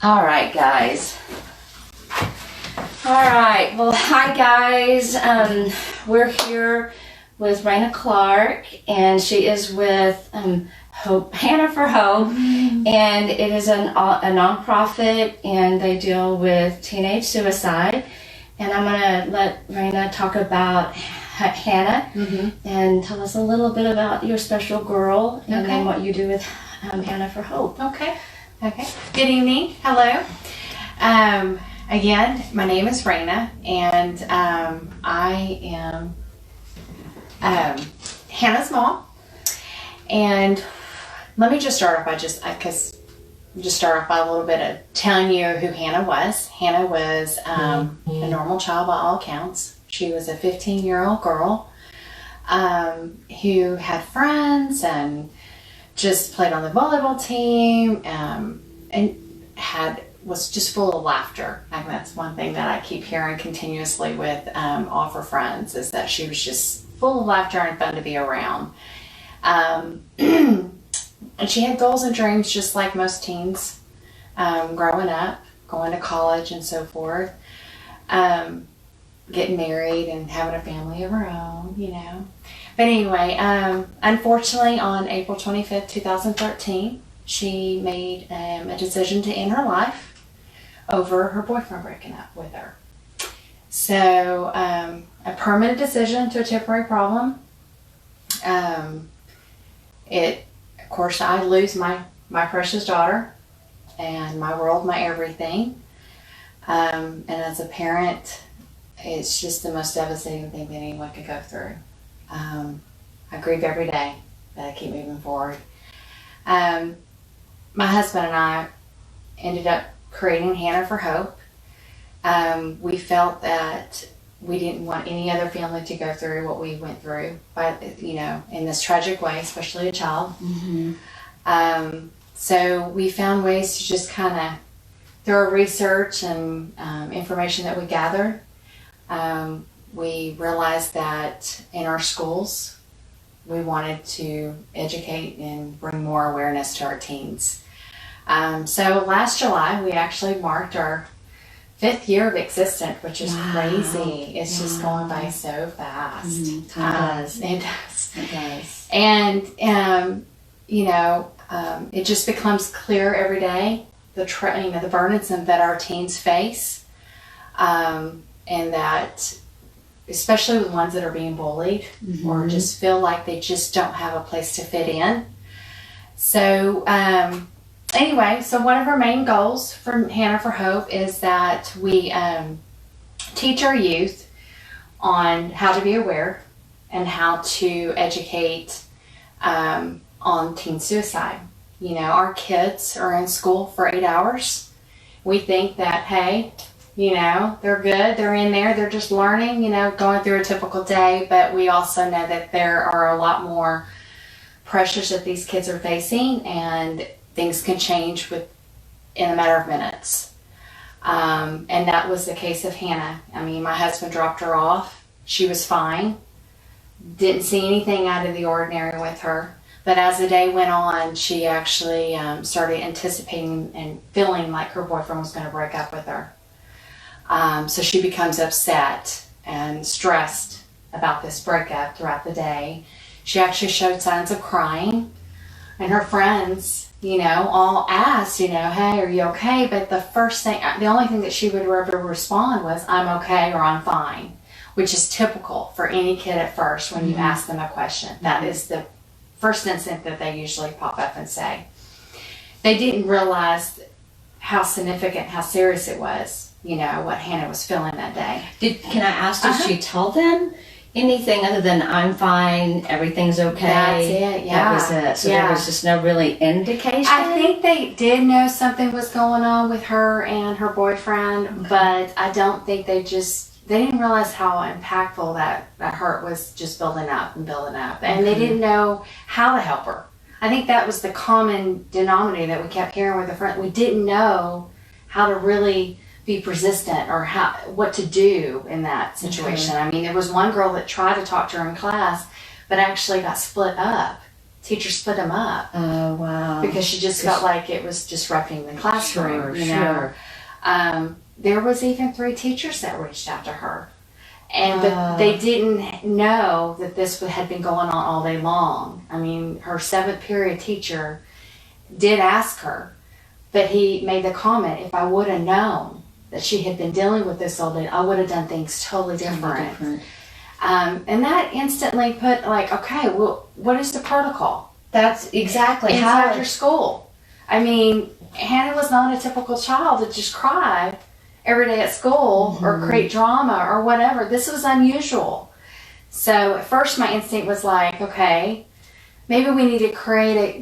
All right, guys. All right. Well, hi, guys. We're here with Raina Clark, and she is with Hope, Hanna for Hope, and it is a nonprofit, and they deal with teenage suicide. And I'm gonna let Raina talk about Hanna and tell us a little bit about your special girl, and then what you do with Hanna for Hope. Okay. Good evening. Hello. Again, my name is Raina, and I am Hannah's mom. And let me just start off by a little bit of telling you who Hanna was. Hanna was a normal child by all accounts. She was a 15-year-old girl who had friends and just played on the volleyball team and was just full of laughter. And that's one thing that I keep hearing continuously with all of her friends, is that she was just full of laughter and fun to be around. And she had goals and dreams just like most teens, growing up, going to college and so forth, getting married and having a family of her own, you know. But anyway, unfortunately on April 25th, 2013, she made a decision to end her life over her boyfriend breaking up with her. So a permanent decision to a temporary problem. Of course, I lose my precious daughter and my world, my everything. And as a parent, it's just the most devastating thing that anyone could go through. I grieve every day, but I keep moving forward. My husband and I ended up creating Hanna for Hope. We felt that we didn't want any other family to go through what we went through, in this tragic way, especially a child. So we found ways to just kind of, through our research and information that we gathered, we realized that in our schools, we wanted to educate and bring more awareness to our teens. So last July, we actually marked our 5th year of existence, which is crazy. It's just going by so fast. It does. It does. It does. And, it just becomes clear every day, the burdens that our teens face, and that, especially with ones that are being bullied or just feel like they just don't have a place to fit in. So, anyway, so one of our main goals for Hanna for Hope is that we teach our youth on how to be aware and how to educate on teen suicide. You know, our kids are in school for 8 hours. We think that, hey, they're good, they're in there, they're just learning, going through a typical day, but we also know that there are a lot more pressures that these kids are facing, and things can change in a matter of minutes. And that was the case of Hanna. I mean, my husband dropped her off. She was fine. Didn't see anything out of the ordinary with her. But as the day went on, she actually started anticipating and feeling like her boyfriend was going to break up with her. So she becomes upset and stressed about this breakup throughout the day. She actually showed signs of crying, and her friends, all asked, hey, are you okay? But the only thing that she would ever respond was, I'm okay, or I'm fine, which is typical for any kid at first when you ask them a question. That is the first instant that they usually pop up and say. They didn't realize how significant, how serious it was, what Hanna was feeling that day. Can I ask, did she tell them anything other than I'm fine, everything's okay? That's it, yeah. That was it. So there was just no really indication? I think they did know something was going on with her and her boyfriend, but I don't think they didn't realize how impactful that hurt was just building up. And they didn't know how to help her. I think that was the common denominator that we kept hearing with the friend. We didn't know how to really be persistent or what to do in that situation. I mean, there was one girl that tried to talk to her in class, but actually got split up teacher split them up. Oh, wow. Because she just felt like it was disrupting the classroom. Sure. There was even 3 teachers that reached out to her. But they didn't know that this had been going on all day long. I mean, her 7th period teacher did ask her, but he made the comment, if I would have known that she had been dealing with this all day, I would have done things totally different. And that instantly put like, okay, well, what is the protocol? That's exactly inside your school. I mean, Hannah was not a typical child that just cried every day at school or create drama or whatever. This was unusual. So at first my instinct was like, okay, maybe we need to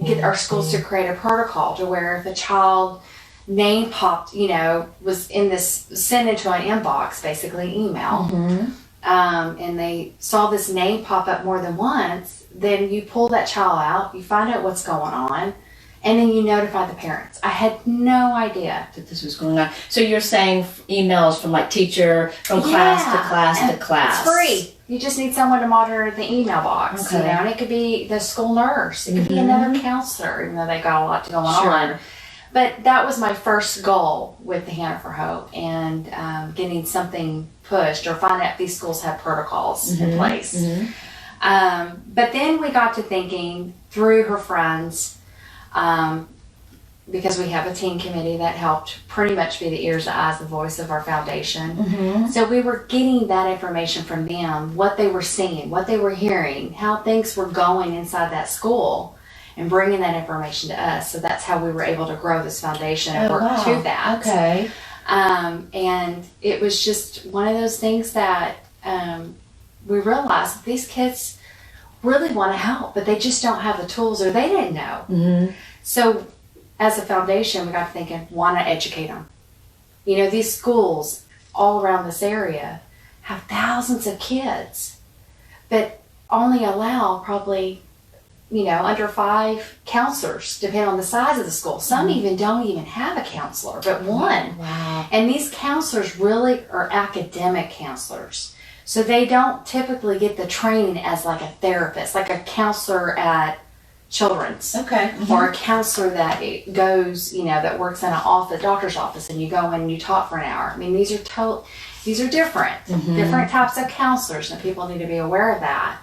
get our schools to create a protocol to where if a child name popped, was in this, sent into an inbox, basically email, and they saw this name pop up more than once, then you pull that child out, you find out what's going on, and then you notify the parents. I had no idea that this was going on. So you're saying emails from like teacher, from class to class to class. It's free. You just need someone to monitor the email box, okay. And it could be the school nurse. It could be another counselor, even though they got a lot going on. But that was my first goal with the Hannah for Hope, and getting something pushed or finding out if these schools have protocols in place. But then we got to thinking through her friends, because we have a teen committee that helped pretty much be the ears, the eyes, the voice of our foundation. So we were getting that information from them, what they were seeing, what they were hearing, how things were going inside that school, and bringing that information to us. So that's how we were able to grow this foundation and work to that. Okay. And it was just one of those things that we realized that these kids really want to help, but they just don't have the tools, or they didn't know. So as a foundation, we got to thinking, why not educate them? These schools all around this area have thousands of kids, but only allow probably, under 5 counselors, depending on the size of the school. Some even don't even have a counselor, but one. Wow. And these counselors really are academic counselors. So they don't typically get the training as like a therapist, like a counselor at Children's. Okay. Or a counselor that goes, that works in an office, doctor's office, and you go in and you talk for an hour. I mean, these are different, different types of counselors, and people need to be aware of that.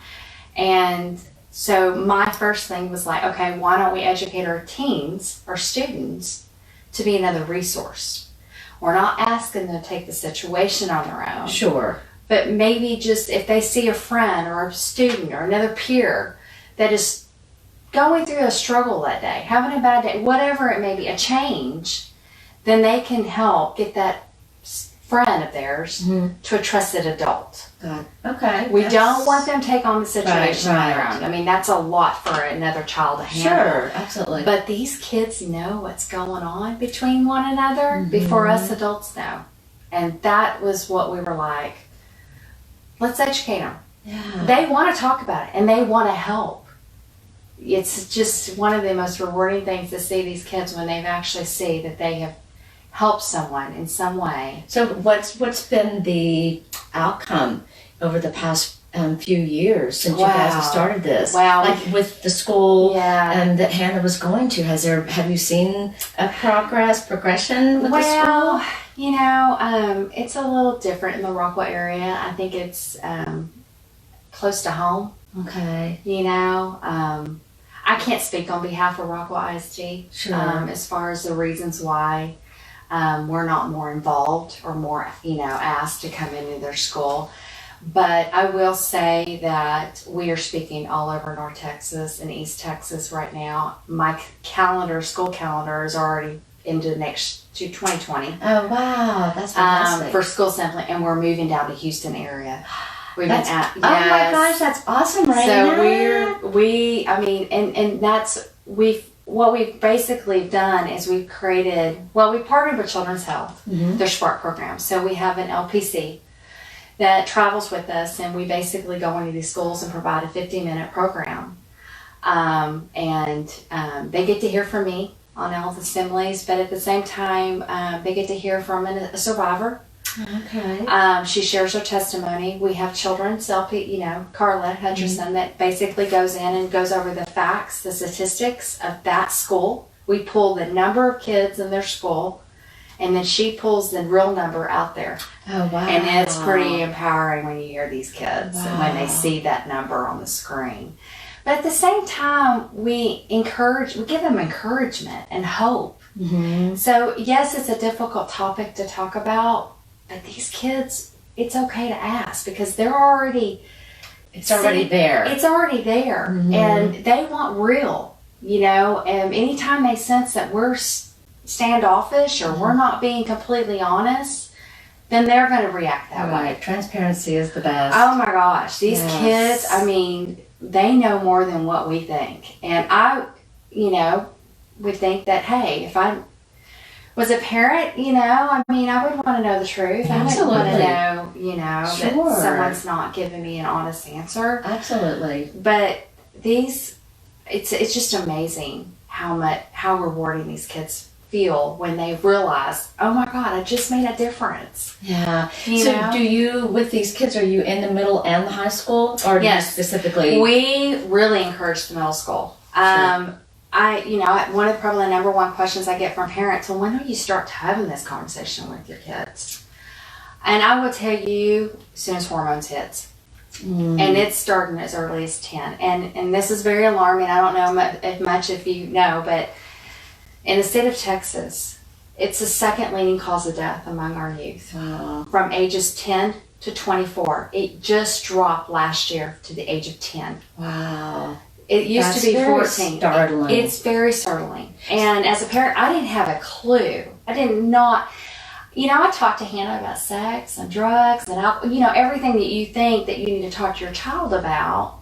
And so my first thing was like, okay, why don't we educate our teens, our students, to be another resource? We're not asking them to take the situation on their own. Sure. But maybe just if they see a friend or a student or another peer that is going through a struggle that day, having a bad day, whatever it may be, a change, then they can help get that friend of theirs to a trusted adult. Okay. We don't want them to take on the situation on their own. I mean, that's a lot for another child to handle. Sure, absolutely. But these kids know what's going on between one another before us adults know. And that was what we were like, let's educate them. Yeah. They want to talk about it, and they want to help. It's just one of the most rewarding things to see these kids when they actually see that they have helped someone in some way. So what's been the outcome over the past few years since you guys have started this? Wow. Like with the school that Hannah was going to, have you seen a progression with the school? It's a little different in the Rockwell area. I think it's close to home. Okay. I can't speak on behalf of Rockwell ISD. Sure. As far as the reasons why we're not more involved or more, asked to come into their school. But I will say that we are speaking all over North Texas and East Texas right now. My school calendar is already into to 2020. Oh, wow. That's fantastic. For school sampling, and we're moving down to Houston area. Oh my gosh, that's awesome, Raina. So that's what we've basically done is we've partnered with Children's Health, their Spark program. So we have an LPC that travels with us, and we basically go into these schools and provide a 50-minute program. They get to hear from me on all the assemblies, but at the same time, they get to hear from a survivor Okay. She shares her testimony. We have children's LP, Carla Hutcherson, that basically goes in and goes over the facts, the statistics of that school. We pull the number of kids in their school, and then she pulls the real number out there. Oh, wow. And it's pretty empowering when you hear these kids and when they see that number on the screen. But at the same time, we give them encouragement and hope. Mm-hmm. So yes, it's a difficult topic to talk about, but these kids, it's okay to ask because they're already... It's already there. It's already there. Mm-hmm. And they want real, and anytime they sense that we're standoffish or we're not being completely honest, then they're going to react that way. Transparency is the best. Oh my gosh, these kids, they know more than what we think. And I, would think that, hey, if I was a parent, I would want to know the truth. Absolutely. I would want to know, that someone's not giving me an honest answer. Absolutely. But it's just amazing how rewarding these kids feel when they realize, oh my God, I just made a difference. Yeah. So do you, with these kids, are you in the middle and the high school? Or yes. Specifically? We really encourage the middle school. Sure. One of probably the number one questions I get from parents, well, when will you start having this conversation with your kids? And I will tell you, as soon as hormones hits. And it's starting as early as 10. And this is very alarming. I don't know much if you know, but in the state of Texas, it's the second leading cause of death among our youth. Wow. From ages 10 to 24. It just dropped last year to the age of 10. Wow. It used to be 14. Startling. It's very startling. And as a parent, I didn't have a clue. I did not. I talked to Hanna about sex and drugs and alcohol, everything that you think that you need to talk to your child about.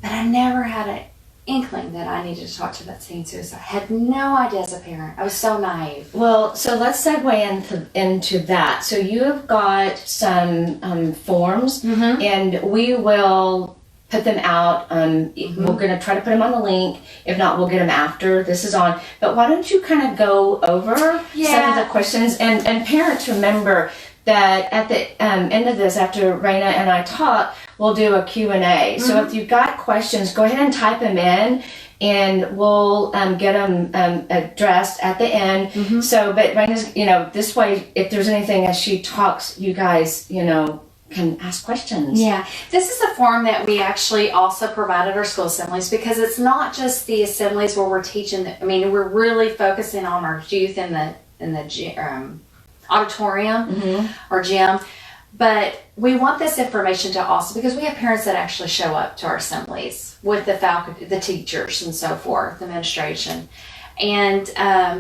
But I never had an inkling that I needed to talk to that teen suicide. I had no idea as a parent. I was so naive. Well, so let's segue into that. So you have got some forms, and we will put them out. We're going to try to put them on the link. If not, we'll get them after this is on. But why don't you kind of go over some of the questions? And parents, remember that at the end of this, after Raina and I talk, we'll do a Q&A. So if you've got questions, go ahead and type them in, and we'll get them addressed at the end. So, but Raina's, this way, if there's anything as she talks, you guys, can ask questions. Yeah. This is a form that we actually also provide at our school assemblies, because it's not just the assemblies where we're teaching. We're really focusing on our youth in the auditorium or gym. But we want this information to also, because we have parents that actually show up to our assemblies with the faculty, the teachers and so forth, the administration. And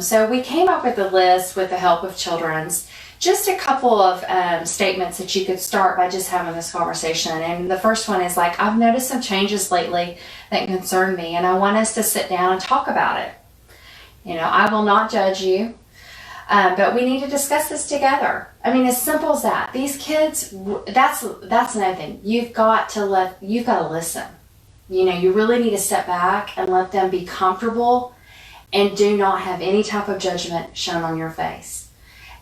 so we came up with a list with the help of Children's, just a couple of statements that you could start by just having this conversation. And the first one is like, I've noticed some changes lately that concern me, and I want us to sit down and talk about it. I will not judge you, but we need to discuss this together. As simple as that. These kids, that's another thing. You've got to listen. You really need to step back and let them be comfortable, and do not have any type of judgment shown on your face.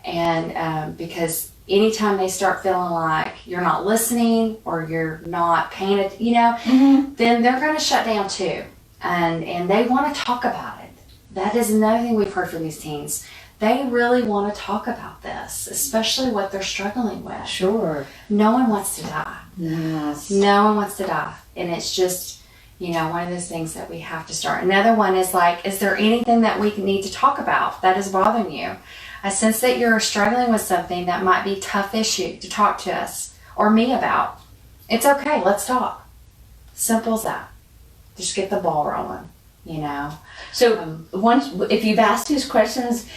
And because anytime they start feeling like you're not listening or you're not paying it, then they're going to shut down too. And they want to talk about it. That is another thing we've heard from these teens. They really want to talk about this, especially what they're struggling with. Sure. No one wants to die. Yes. No one wants to die. And it's just, one of those things that we have to start. Another one is like, is there anything that we need to talk about that is bothering you? I sense that you're struggling with something that might be a tough issue to talk to us or me about. It's okay. Let's talk. Simple as that. Just get the ball rolling, So if you've asked these questions,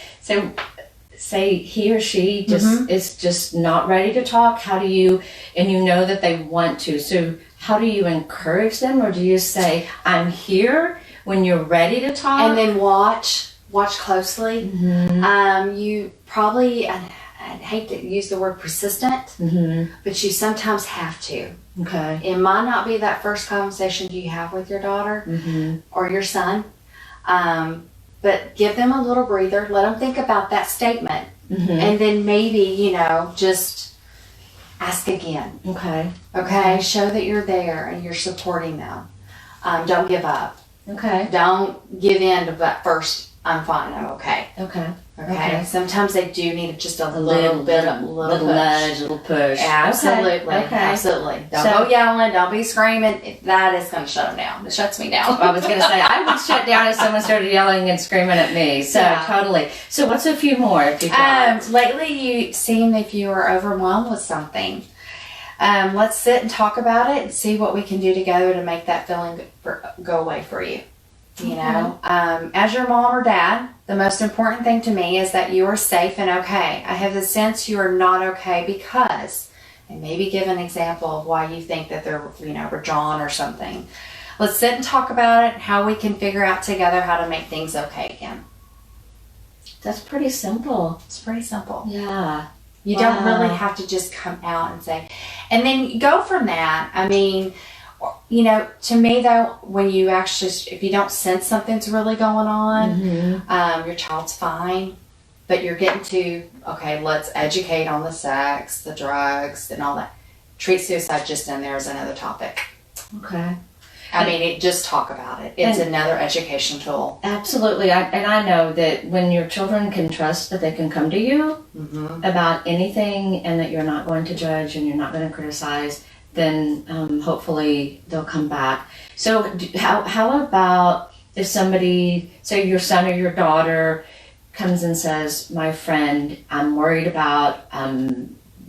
say he or she is just not ready to talk, and you know that they want to. So how do you encourage them, or do you say, I'm here when you're ready to talk? And then watch closely. You probably, I hate to use the word persistent, but you sometimes have to. Okay. It might not be that first conversation you have with your daughter or your son, but give them a little breather. Let them think about that statement. And then maybe, just ask again. Okay? Show that you're there and you're supporting them. Don't give up. Don't give in to that first, I'm fine, I'm okay. Okay. Sometimes they do need just a little nudge, little push. Absolutely. Absolutely. Don't go yelling. Don't be screaming. That is going to shut them down. It shuts me down. I was going to say, I would shut down if someone started yelling and screaming at me. So, totally. So, what's a few more? If you lately, you seem if you are overwhelmed with something. Let's sit and talk about it and see what we can do together to make that feeling go away for you. As your mom or dad, the most important thing to me is that you are safe and okay. I have the sense you are not okay because, and maybe give an example of why you think that they're, withdrawn or something. Let's sit and talk about it, how we can figure out together how to make things okay again. That's pretty simple. It's pretty simple. Yeah. You don't really have to just come out and say, and then go from that. I mean, to me though, when you actually, if you don't sense something's really going on, your child's fine, but you're getting to, okay, let's educate on the sex, the drugs, and all that. Treat suicide just in there as another topic. Just talk about it. It's another education tool. Absolutely. I know that when your children can trust that they can come to you about anything and that you're not going to judge and you're not going to criticize, then hopefully they'll come back. So how about if somebody, say your son or your daughter, comes and says, my friend, I'm worried about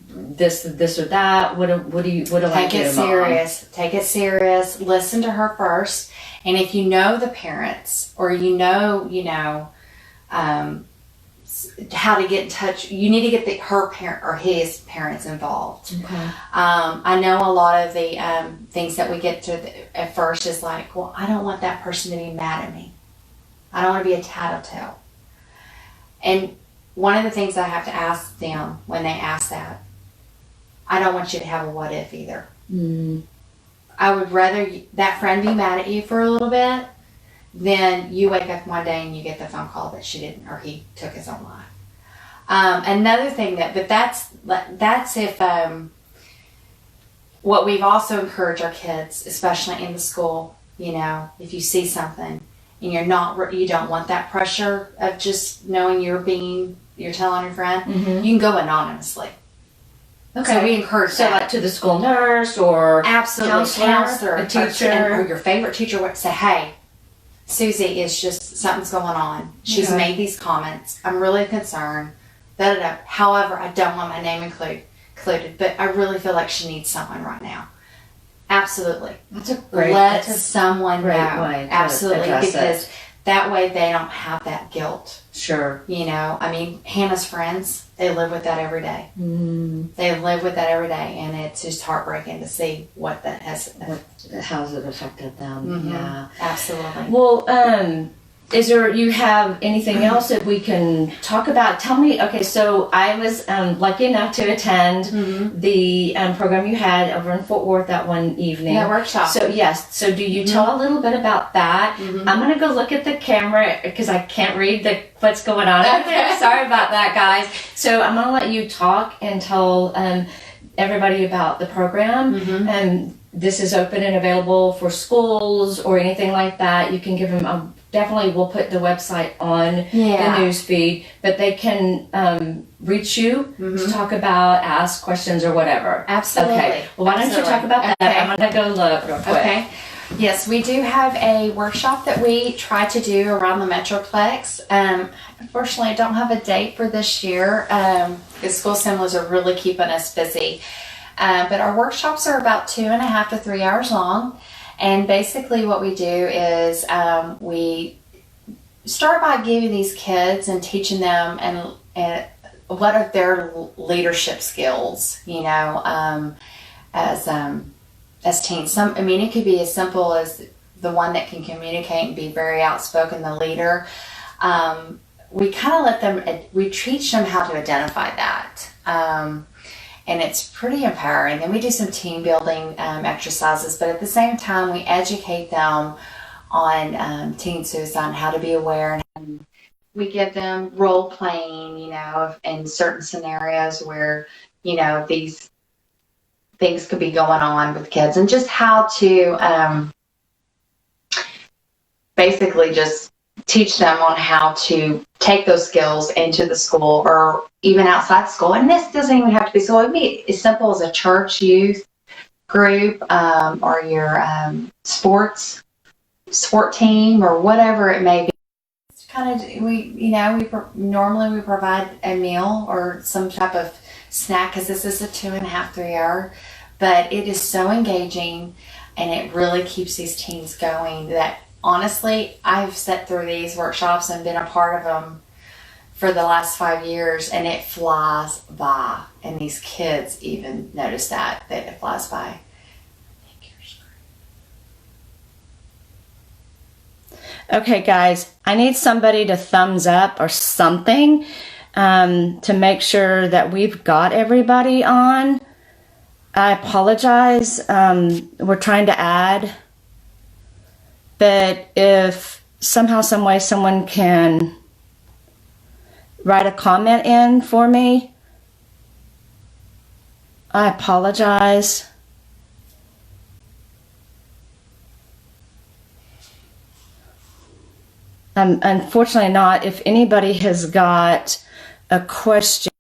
this or that. What do I do, Take it serious. Take it serious. Listen to her first. And if you know the parents or how to get in touch, you need to get her parent or his parents involved. I know a lot of the things that we get to at first is like, well, I don't want that person to be mad at me. I don't want to be a tattletale. And one of the things I have to ask them when they ask that, I don't want you to have a what if either. I would rather that friend be mad at you for a little bit than you wake up one day and you get the phone call that she didn't or he took his own life. Another thing that's if what we've also encouraged our kids, especially in the school, if you see something and you don't want that pressure of just knowing you're telling your friend, you can go anonymously. So we encourage that. like to the school nurse or counselor, a teacher, or your favorite teacher would say, hey, Susie is just, something's going on. She's made these comments. I'm really concerned. However, I don't want my name included, but I really feel like she needs someone right now. Absolutely. That's a great Let someone know. way. Absolutely. Because that way they don't have that guilt. Sure. Hannah's friends, they live with that every day. They live with that every day, and it's just heartbreaking to see what that has. How's it affected them? Yeah. Absolutely. Well, you have anything else that we can talk about? Tell me, okay, so I was lucky enough to attend the program you had over in Fort Worth that one evening. That workshop. So, yes. So, do you tell a little bit about that? I'm going to go look at the camera because I can't read what's going on out there. Sorry about that, guys. So, I'm going to let you talk and tell everybody about the program. This is open and available for schools or anything like that. You can give them definitely we'll put the website on the news feed, but they can reach you to talk about, ask questions or whatever. Absolutely. Okay. Well, why don't you talk about that? I'm going to go look real quick. Okay. Yes, we do have a workshop that we try to do around the Metroplex. Unfortunately, I don't have a date for this year. The school assemblies are really keeping us busy. But our workshops are about 2.5 to 3 hours long. And basically what we do is we start by giving these kids and teaching them and what are their leadership skills, as teens. It could be as simple as the one that can communicate and be very outspoken, the leader. We kind of we teach them how to identify that. And it's pretty empowering. Then we do some team building exercises, but at the same time, we educate them on teen suicide and how to be aware and we give them role playing, in certain scenarios where, these things could be going on with kids, and just how to basically just teach them on how to take those skills into the school or even outside school. And this doesn't even have to be school. It would be as simple as a church youth group, or your sport team, or whatever it may be. It's kind of, normally we provide a meal or some type of snack, because this is a 2.5, 3 hour, but it is so engaging and it really keeps these teens going that honestly, I've sat through these workshops and been a part of them for the last 5 years, and it flies by. And these kids even notice that it flies by. Okay, guys, I need somebody to thumbs up or something to make sure that we've got everybody on. I apologize. We're trying to add. But if somehow, some way, someone can write a comment in for me, I apologize. Unfortunately not. If anybody has got a question